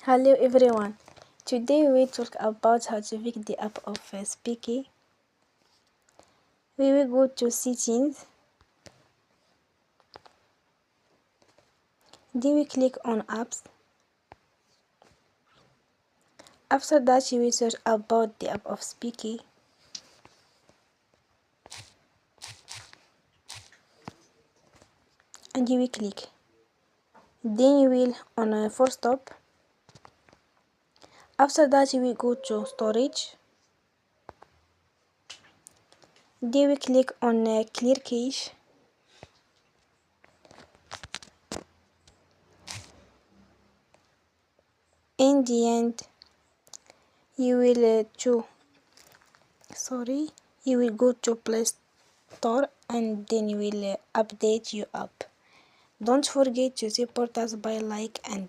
Hello everyone. Today we will talk about how to pick the app of Speaky. We will go to settings. Then we click on apps. After that you will search about the app of Speaky. And you will click. Then you will on full stop. After that you will go to storage. Then we click on clear cache. In the end you will you will go to Play Store and then you will update your app. Don't forget to support us by like and